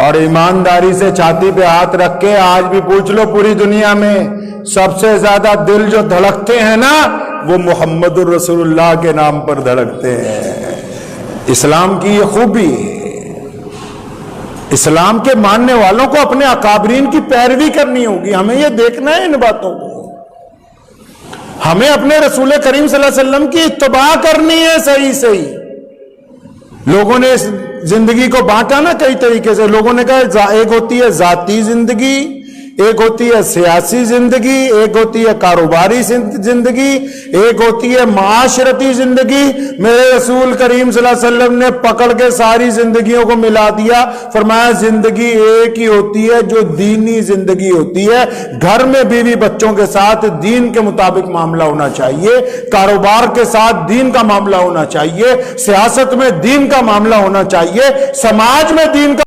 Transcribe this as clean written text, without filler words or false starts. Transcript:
اور ایمانداری سے چھاتی پہ ہاتھ رکھ کے آج بھی پوچھ لو پوری دنیا میں سب سے زیادہ دل جو دھڑکتے ہیں نا وہ محمد الرسول اللہ کے نام پر دھڑکتے ہیں۔ اسلام کی یہ خوبی ہے، اسلام کے ماننے والوں کو اپنے اکابرین کی پیروی کرنی ہوگی۔ ہمیں یہ دیکھنا ہے ان باتوں کو، ہمیں اپنے رسول کریم صلی اللہ علیہ وسلم کی اتباع کرنی ہے صحیح صحیح۔ لوگوں نے اس زندگی کو بانٹا نا کئی طریقے سے، لوگوں نے کہا ایک ہوتی ہے ذاتی زندگی، ایک ہوتی ہے سیاسی زندگی، ایک ہوتی ہے کاروباری زندگی، ایک ہوتی ہے معاشرتی زندگی۔ میرے رسول کریم صلی اللہ علیہ وسلم نے پکڑ کے ساری زندگیوں کو ملا دیا، فرمایا زندگی ایک ہی ہوتی ہے جو دینی زندگی ہوتی ہے۔ گھر میں بیوی بچوں کے ساتھ دین کے مطابق معاملہ ہونا چاہیے، کاروبار کے ساتھ دین کا معاملہ ہونا چاہیے، سیاست میں دین کا معاملہ ہونا چاہیے، سماج میں دین کا